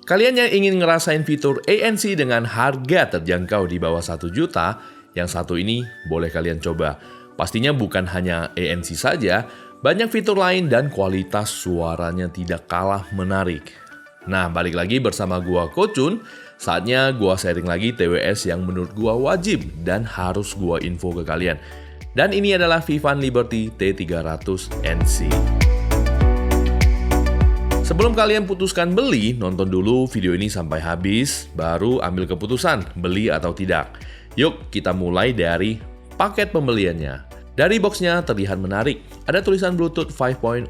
Kalian yang ingin ngerasain fitur ANC dengan harga terjangkau di bawah 1 juta, yang satu ini boleh kalian coba. Pastinya bukan hanya ANC saja, banyak fitur lain dan kualitas suaranya tidak kalah menarik. Nah, balik lagi bersama gua Kocun, saatnya gua sharing lagi TWS yang menurut gua wajib dan harus gua info ke kalian. Dan ini adalah Vivan Liberty T300 NC. Sebelum kalian putuskan beli, nonton dulu video ini sampai habis, baru ambil keputusan beli atau tidak. Yuk, kita mulai dari paket pembeliannya. Dari boxnya terlihat menarik. Ada tulisan Bluetooth 5.0,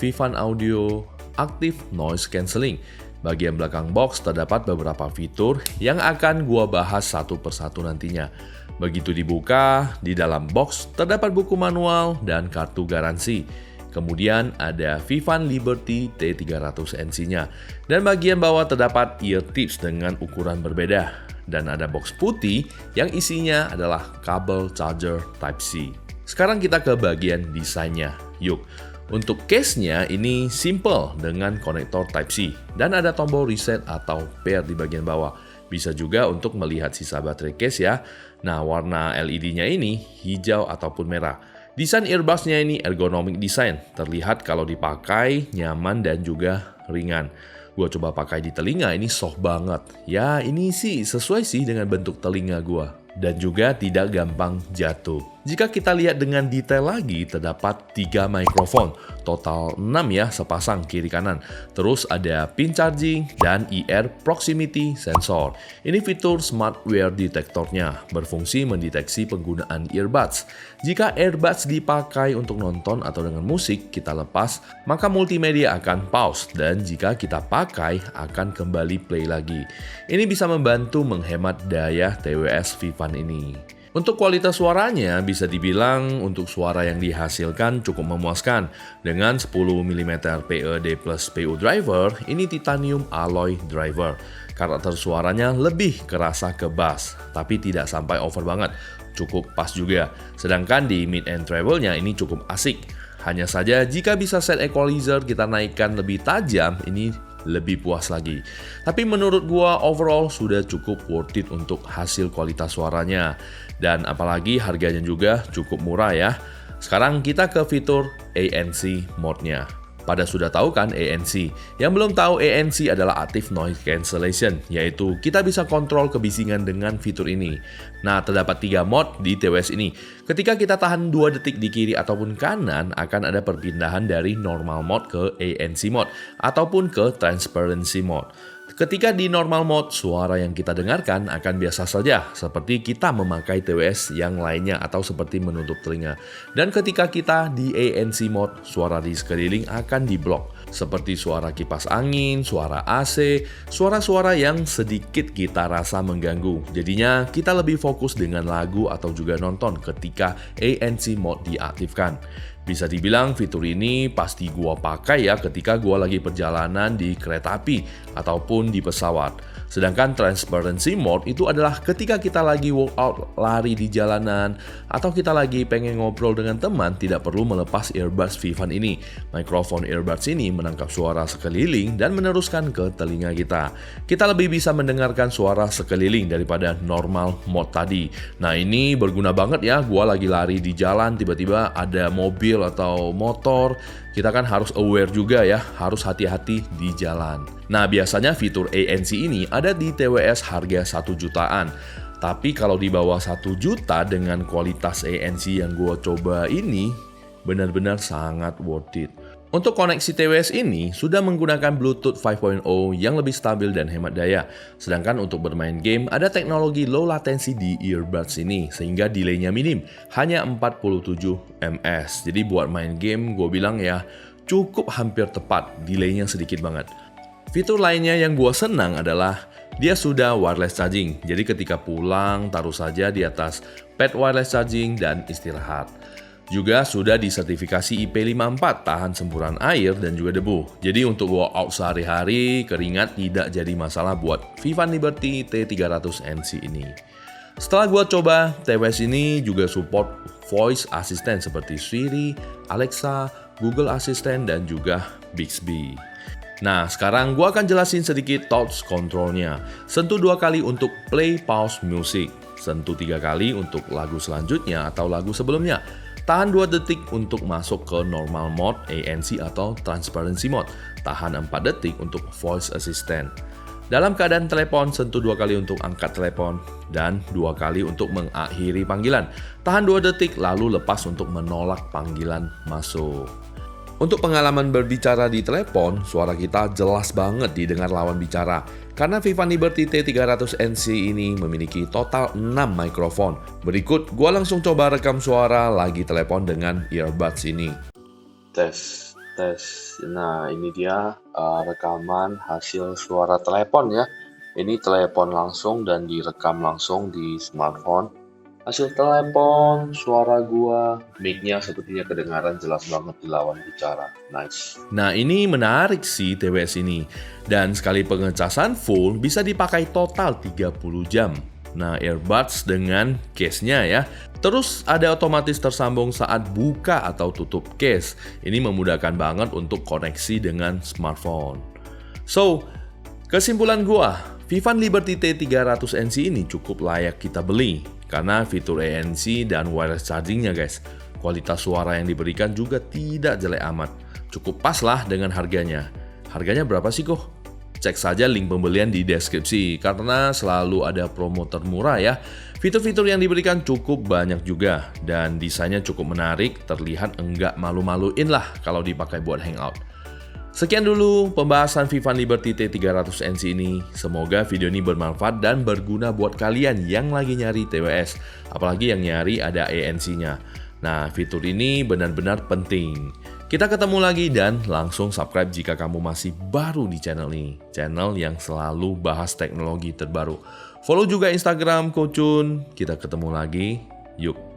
Vivan Audio, Active Noise Cancelling. Bagian belakang box terdapat beberapa fitur yang akan gua bahas satu persatu nantinya. Begitu dibuka, di dalam box terdapat buku manual dan kartu garansi. Kemudian ada Vivan Liberty T300 NC-nya. Dan bagian bawah terdapat ear tips dengan ukuran berbeda. Dan ada box putih yang isinya adalah kabel charger Type-C. Sekarang kita ke bagian desainnya. Yuk, untuk case-nya ini simple dengan konektor Type-C. Dan ada tombol reset atau pair di bagian bawah. Bisa juga untuk melihat sisa baterai case ya. Nah, warna LED-nya ini hijau ataupun merah. Desain earbuds-nya ini ergonomic design, terlihat kalau dipakai nyaman dan juga ringan. Gua coba pakai di telinga, ini soft banget. Ya, ini sih sesuai sih dengan bentuk telinga gua. Dan juga tidak gampang jatuh. Jika kita lihat dengan detail lagi, terdapat 3 mikrofon. Total 6 ya, sepasang kiri kanan. Terus ada pin charging dan ear proximity sensor. Ini fitur smart wear detektornya, berfungsi mendeteksi penggunaan earbuds. Jika earbuds dipakai untuk nonton atau dengan musik kita lepas, maka multimedia akan pause. Dan jika kita pakai, akan kembali play lagi. Ini bisa membantu menghemat daya TWS Vivan ini. Untuk kualitas suaranya, bisa dibilang untuk suara yang dihasilkan cukup memuaskan. Dengan 10 mm PED plus PU driver, ini titanium alloy driver. Karakter suaranya lebih kerasa ke bass, tapi tidak sampai over banget. Cukup pas juga. Sedangkan di mid and treble-nya ini cukup asik. Hanya saja jika bisa set equalizer kita naikkan lebih tajam, ini lebih puas lagi. Tapi menurut gua overall sudah cukup worth it untuk hasil kualitas suaranya. Dan apalagi harganya juga cukup murah ya. Sekarang kita ke fitur ANC mode-nya. Pada sudah tahu kan ANC? Yang belum tahu, ANC adalah Active Noise Cancellation, yaitu kita bisa kontrol kebisingan dengan fitur ini. Nah, terdapat 3 mode di TWS ini. Ketika kita tahan 2 detik di kiri ataupun kanan, akan ada perpindahan dari normal mode ke ANC mode, ataupun ke transparency mode. Ketika di normal mode, suara yang kita dengarkan akan biasa saja, seperti kita memakai TWS yang lainnya atau seperti menutup telinga. Dan ketika kita di ANC mode, suara di sekeliling akan diblok, seperti suara kipas angin, suara AC, suara-suara yang sedikit kita rasa mengganggu. Jadinya kita lebih fokus dengan lagu atau juga nonton ketika ANC mode diaktifkan. Bisa dibilang fitur ini pasti gua pakai ya ketika gua lagi perjalanan di kereta api ataupun di pesawat. Sedangkan transparency mode itu adalah ketika kita lagi workout, lari di jalanan, atau kita lagi pengen ngobrol dengan teman, tidak perlu melepas earbuds Vivan ini. Mikrofon earbuds ini menangkap suara sekeliling dan meneruskan ke telinga kita. Kita lebih bisa mendengarkan suara sekeliling daripada normal mode tadi. Nah, ini berguna banget ya, gua lagi lari di jalan, tiba-tiba ada mobil atau motor, kita kan harus aware juga ya, harus hati-hati di jalan. Nah, biasanya fitur ANC ini ada di TWS harga 1 jutaan. Tapi kalau di bawah 1 juta dengan kualitas ANC yang gue coba ini, benar-benar sangat worth it. Untuk koneksi TWS ini sudah menggunakan Bluetooth 5.0 yang lebih stabil dan hemat daya. Sedangkan untuk bermain game ada teknologi low latency di earbuds ini sehingga delaynya minim, hanya 47 ms. Jadi buat main game gue bilang ya cukup hampir tepat, delaynya sedikit banget. Fitur lainnya yang gue senang adalah dia sudah wireless charging. Jadi ketika pulang taruh saja di atas pad wireless charging dan istirahat. Juga sudah disertifikasi IP54, tahan semburan air dan juga debu. Jadi untuk workout sehari-hari, keringat tidak jadi masalah buat Vivan Liberty T300 NC ini. Setelah gua coba, TWS ini juga support voice assistant seperti Siri, Alexa, Google Assistant, dan juga Bixby. Nah, sekarang gua akan jelasin sedikit touch controlnya. Sentuh 2 kali untuk play pause music. Sentuh 3 kali untuk lagu selanjutnya atau lagu sebelumnya. Tahan 2 detik untuk masuk ke normal mode ANC atau transparency mode. Tahan 4 detik untuk voice assistant. Dalam keadaan telepon, sentuh 2 kali untuk angkat telepon dan 2 kali untuk mengakhiri panggilan. Tahan 2 detik lalu lepas untuk menolak panggilan masuk. Untuk pengalaman berbicara di telepon, suara kita jelas banget didengar lawan bicara. Karena Vivan Liberty T300NC ini memiliki total 6 mikrofon. Berikut, gua langsung coba rekam suara lagi telepon dengan earbuds ini. Tes. Nah, ini dia rekaman hasil suara telepon ya. Ini telepon langsung dan direkam langsung di smartphone. Hasil telepon, suara gua, mic-nya sepertinya kedengaran jelas banget di lawan bicara. Nice. Nah, ini menarik sih TWS ini. Dan sekali pengecasan full bisa dipakai total 30 jam. Nah, earbuds dengan case-nya ya. Terus ada otomatis tersambung saat buka atau tutup case. Ini memudahkan banget untuk koneksi dengan smartphone. So, kesimpulan gua, Vivan Liberty T300NC ini cukup layak kita beli. Karena fitur ANC dan wireless chargingnya guys. Kualitas suara yang diberikan juga tidak jelek amat. Cukup pas lah dengan harganya. Harganya berapa sih kok? Cek saja link pembelian di deskripsi karena selalu ada promo termurah ya. Fitur-fitur yang diberikan cukup banyak juga dan desainnya cukup menarik, terlihat enggak malu-maluin lah kalau dipakai buat hangout. Sekian dulu pembahasan Vivan Liberty T300NC ini. Semoga video ini bermanfaat dan berguna buat kalian yang lagi nyari TWS. Apalagi yang nyari ada ANC-nya. Nah, fitur ini benar-benar penting. Kita ketemu lagi dan langsung subscribe jika kamu masih baru di channel ini. Channel yang selalu bahas teknologi terbaru. Follow juga Instagram Coach Chun. Kita ketemu lagi. Yuk.